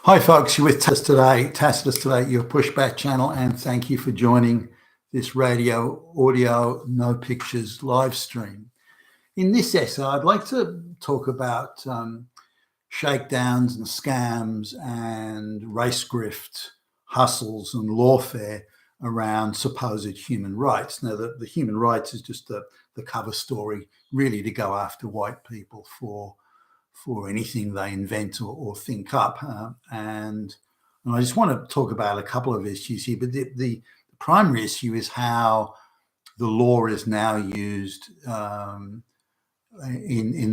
Hi folks, you're with Tacitus today, your pushback channel, and thank you for joining this radio, audio, no pictures live stream. In this essay, I'd like to talk about shakedowns and scams and race grift, hustles and lawfare around supposed human rights. Now, the human rights is just the cover story, really, to go after white people for anything they invent or think up. And I just want to talk about a couple of issues here, but the primary issue is how the law is now used in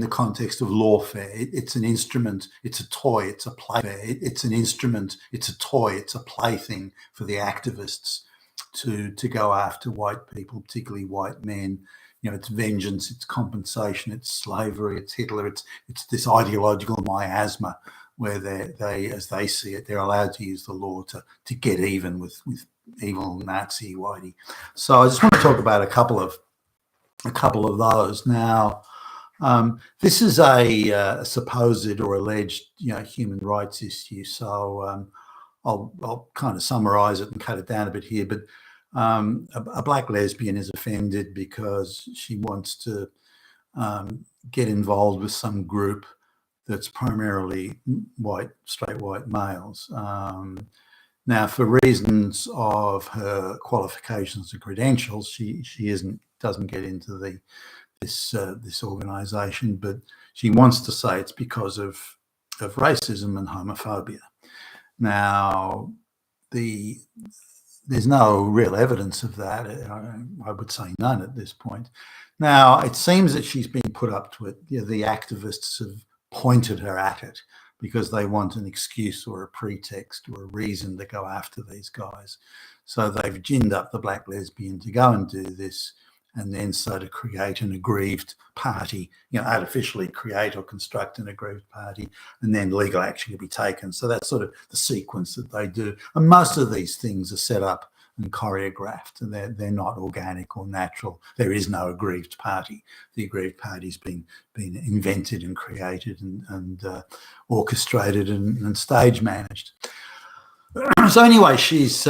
the context of lawfare. It's an instrument, it's a toy, it's a plaything. It's an instrument, it's a toy, it's a plaything for the activists to go after white people, particularly white men. You know, it's vengeance, it's compensation, it's slavery, it's Hitler, it's this ideological miasma where they, as they see it, they're allowed to use the law to get even with evil Nazi whitey. So I just want to talk about a couple of those. Now, this is a supposed or alleged, human rights issue. So I'll kind of summarize it and cut it down a bit here, but a black lesbian is offended because she wants to get involved with some group that's primarily straight white males. Now, for reasons of her qualifications and credentials, she doesn't get into this organization, but she wants to say it's because of racism and homophobia. Now, there's no real evidence of that. I would say none at this point. Now, it seems that she's been put up to it. The activists have pointed her at it because they want an excuse or a pretext or a reason to go after these guys. So they've ginned up the black lesbian to go and do this, and then so to create an aggrieved party, artificially create or construct an aggrieved party, and then legal action can be taken. So that's sort of the sequence that they do. And most of these things are set up and choreographed, and they're not organic or natural. There is no aggrieved party. The aggrieved party's been invented and created and orchestrated and stage managed. So anyway, she's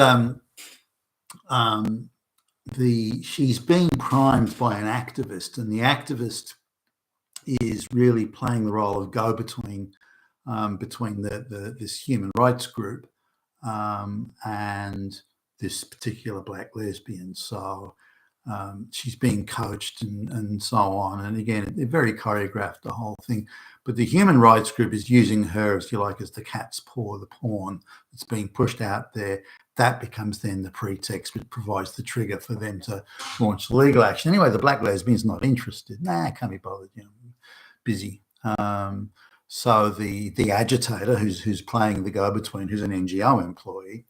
being primed by an activist, and the activist is really playing the role of go-between between this human rights group and this particular black lesbian. So she's being coached and so on. And again, they're very choreographed, the whole thing. But the human rights group is using her, as you like, as the cat's paw, the pawn that's being pushed out there. That becomes then the pretext, which provides the trigger for them to launch legal action. Anyway, the black lesbian's not interested. Nah, can't be bothered, busy. So the agitator who's playing the go-between, who's an NGO employee,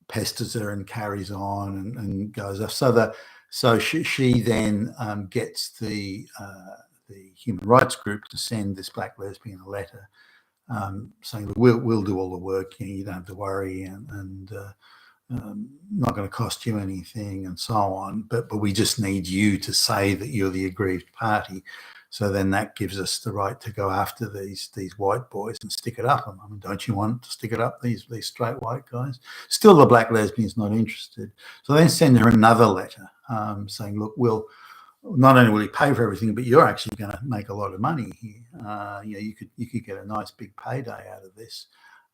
pesters her and carries on and goes off. So she then gets the human rights group to send this black lesbian a letter saying, we'll do all the work, you don't have to worry, and not going to cost you anything and so on, but we just need you to say that you're the aggrieved party. So then that gives us the right to go after these white boys and stick it up. I mean, don't you want to stick it up, these straight white guys? Still, the black lesbian's not interested. So then send her another letter saying, look, not only will you pay for everything, but you're actually going to make a lot of money here. You could get a nice big payday out of this.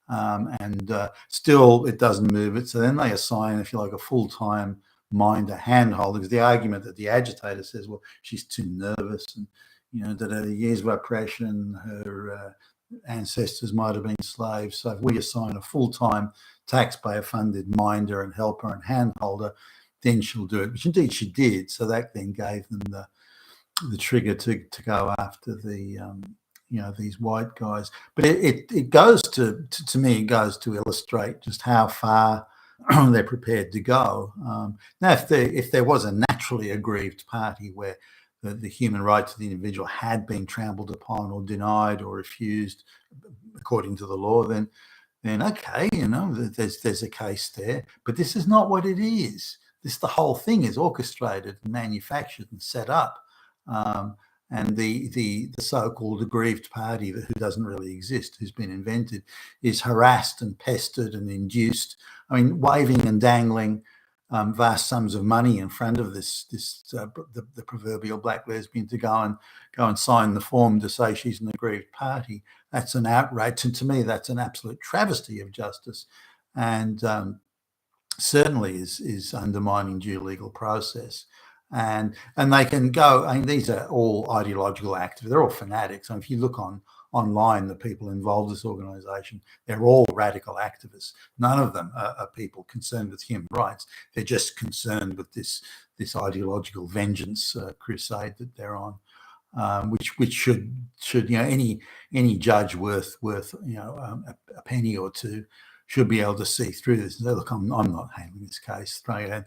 And still, it doesn't move it. So then they assign, if you like, a full-time minder handholder, because the argument that the agitator says, well, she's too nervous, and that her years of oppression, her ancestors might have been slaves. So if we assign a full-time taxpayer-funded minder and helper and handholder, then she'll do it, which indeed she did. So that then gave them the trigger to go after these white guys. But it goes to me, it goes to illustrate just how far they're prepared to go. Now, if there was a naturally aggrieved party where the human rights of the individual had been trampled upon or denied or refused according to the law, then okay, there's a case there. But this is not what it is. The whole thing is orchestrated and manufactured and set up. And the so-called aggrieved party who doesn't really exist, who's been invented, is harassed and pestered and induced. I mean, waving and dangling vast sums of money in front of the proverbial black lesbian to go and sign the form to say she's an aggrieved party. That's an outrage, and to me, that's an absolute travesty of justice, and certainly is undermining due legal process. And they can go. I mean, these are all ideological activists. They're all fanatics. And if you look online, the people involved in this organisation, they're all radical activists. None of them are people concerned with human rights. They're just concerned with this ideological vengeance crusade that they're on, which should any judge worth a penny or two should be able to see through this and say, look, I'm not handling this case straight, and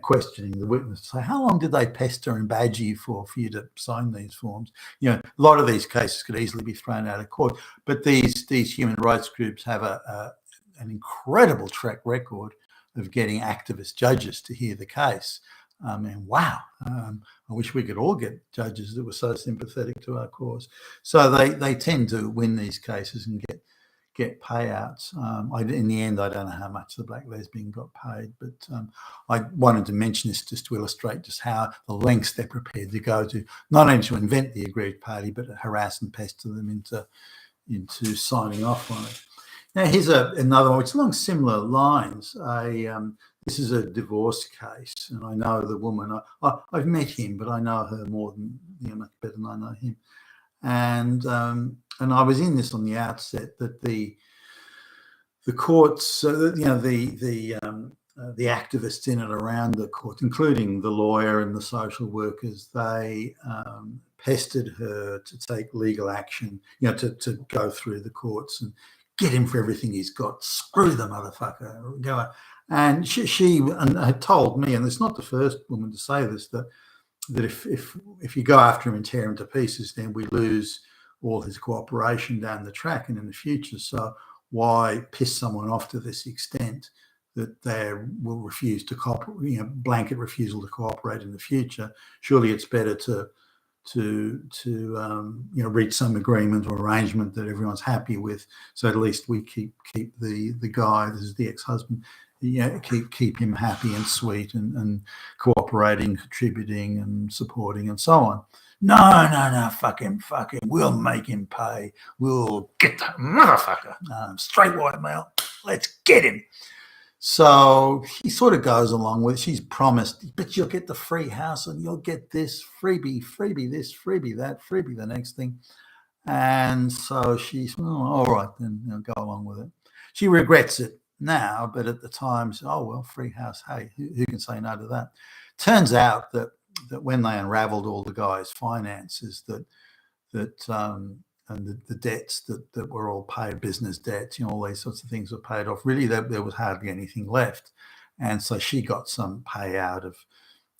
questioning the witness. Say, how long did they pester and badger you for you to sign these forms? A lot of these cases could easily be thrown out of court, but these human rights groups have an incredible track record of getting activist judges to hear the case. And wow, I wish we could all get judges that were so sympathetic to our cause. So they tend to win these cases and get payouts. In the end, I don't know how much the black lesbian got paid, but I wanted to mention this just to illustrate just how the lengths they're prepared to go to, not only to invent the aggrieved party, but to harass and pester them into signing off on it. Now, here's another one, which is along similar lines. This is a divorce case, and I know the woman. I've met him, but I know her more than much better than I know him. And I was in this on the outset, that the courts, the activists in and around the court, including the lawyer and the social workers, they pestered her to take legal action, to go through the courts and get him for everything he's got. Screw the motherfucker. Go. And she had told me, and it's not the first woman to say this, that if you go after him and tear him to pieces, then we lose all his cooperation down the track and in the future. So why piss someone off to this extent that they will refuse to cooperate, blanket refusal to cooperate in the future? Surely it's better to reach some agreement or arrangement that everyone's happy with, so at least we keep the guy, this is the ex-husband, keep him happy and sweet and cooperating, contributing and supporting and so on. No, fuck him, we'll make him pay, we'll get that motherfucker, straight white male, let's get him. So he sort of goes along with it. She's promised, but you'll get the free house and you'll get this freebie this, freebie that, freebie the next thing. And so she's, all right, then go along with it. She regrets it now, but at the time, free house, hey, who can say no to that? Turns out that when they unraveled all the guy's finances, and the debts that were all paid, business debts, all these sorts of things were paid off. Really, there was hardly anything left. And so she got some payout of,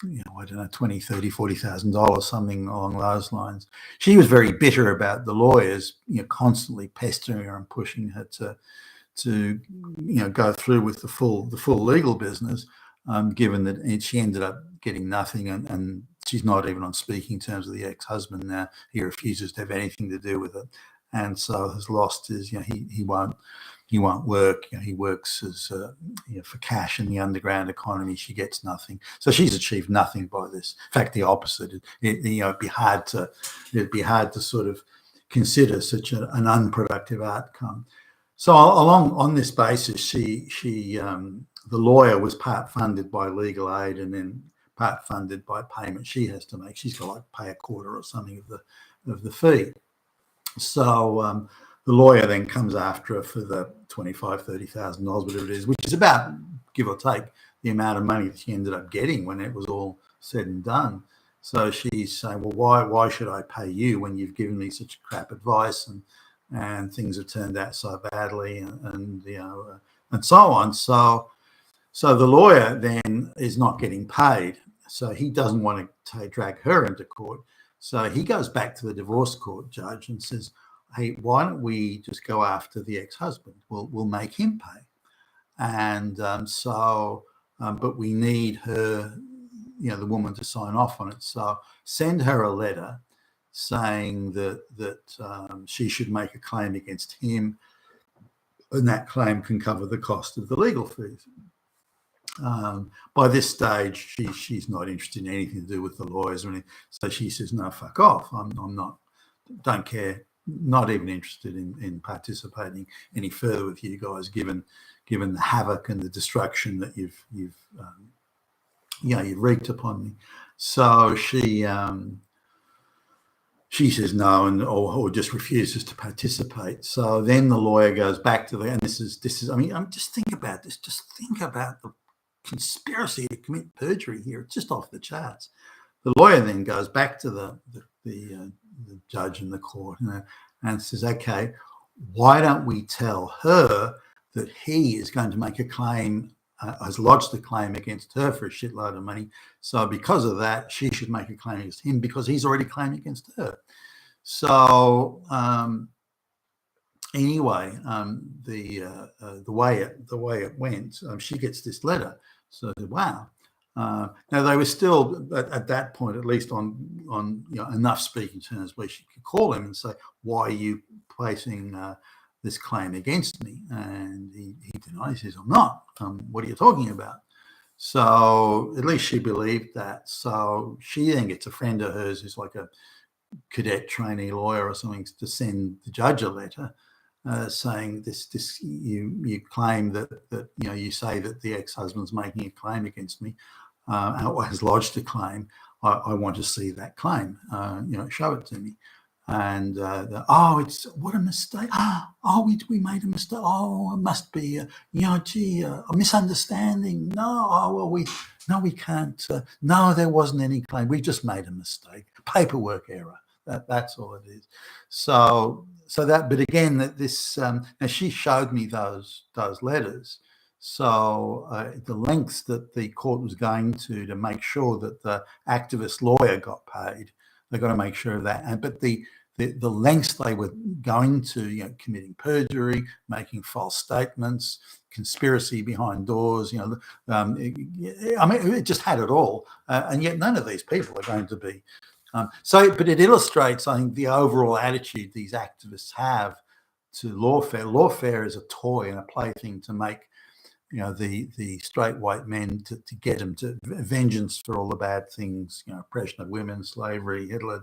I don't know, $20,000, $30,000, $40,000, something along those lines. She was very bitter about the lawyers, constantly pestering her and pushing her to go through with the full legal business, given that she ended up getting nothing, and she's not even on speaking terms with the ex-husband now. He refuses to have anything to do with it, and so has lost his. He won't work. He works as for cash in the underground economy. She gets nothing, so she's achieved nothing by this. In fact, the opposite. It'd be hard to sort of consider such an unproductive outcome. So on this basis, the lawyer was part funded by legal aid and then part funded by payment she has to make. She's got to pay a quarter or something of the fee. So the lawyer then comes after her for the $25,000, $30,000, whatever it is, which is about, give or take, the amount of money that she ended up getting when it was all said and done. So she's saying, well, why should I pay you when you've given me such crap advice and things have turned out so badly and so on. So the lawyer then is not getting paid. So he doesn't want to drag her into court. So he goes back to the divorce court judge and says, hey, why don't we just go after the ex-husband? We'll make him pay. And but we need her, the woman, to sign off on it. So send her a letter saying that she should make a claim against him, and that claim can cover the cost of the legal fees. By this stage, she's not interested in anything to do with the lawyers or anything. So she says, no, fuck off. I'm not, don't care, not even interested in participating any further with you guys, given the havoc and the destruction that you've wreaked upon me. So she says no, or just refuses to participate. So then the lawyer goes back to and this is I mean, just think about this. Just think about the conspiracy to commit perjury here. It's just off the charts. The lawyer then goes back to the judge in the court and says, okay, why don't we tell her that he is going to make a claim, has lodged a claim against her for a shitload of money. So because of that, she should make a claim against him because he's already claimed against her. So anyway, the way it went, she gets this letter. So wow. Now they were still at that point, at least on enough speaking terms where she could call him and say, "Why are you placing this claim against me?" And he denies. He says, "I'm not. What are you talking about?" So at least she believed that. So she then gets a friend of hers who's like a cadet trainee lawyer or something to send the judge a letter saying this you claim that you say that the ex-husband's making a claim against me, has lodged a claim. I want to see that claim. Show it to me. And it's what a mistake. We made a mistake. It must be a misunderstanding. We can't. No, there wasn't any claim. We just made a mistake. Paperwork error. That's all it is. So that, but again, that this now she showed me those letters. So the lengths that the court was going to make sure that the activist lawyer got paid, they got to make sure of that. But the lengths they were going to, committing perjury, making false statements, conspiracy behind doors, it just had it all. And yet none of these people are going to be. But it illustrates, I think, the overall attitude these activists have to lawfare. Lawfare is a toy and a plaything to make, the straight white men to get them to vengeance for all the bad things, oppression of women, slavery, Hitler,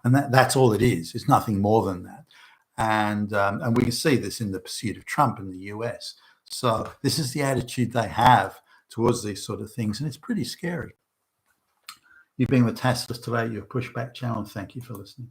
and that's all it is. It's nothing more than that. And we can see this in the pursuit of Trump in the US. So this is the attitude they have towards these sort of things, and it's pretty scary. You've been with Tacitus today, your Pushback channel. Thank you for listening.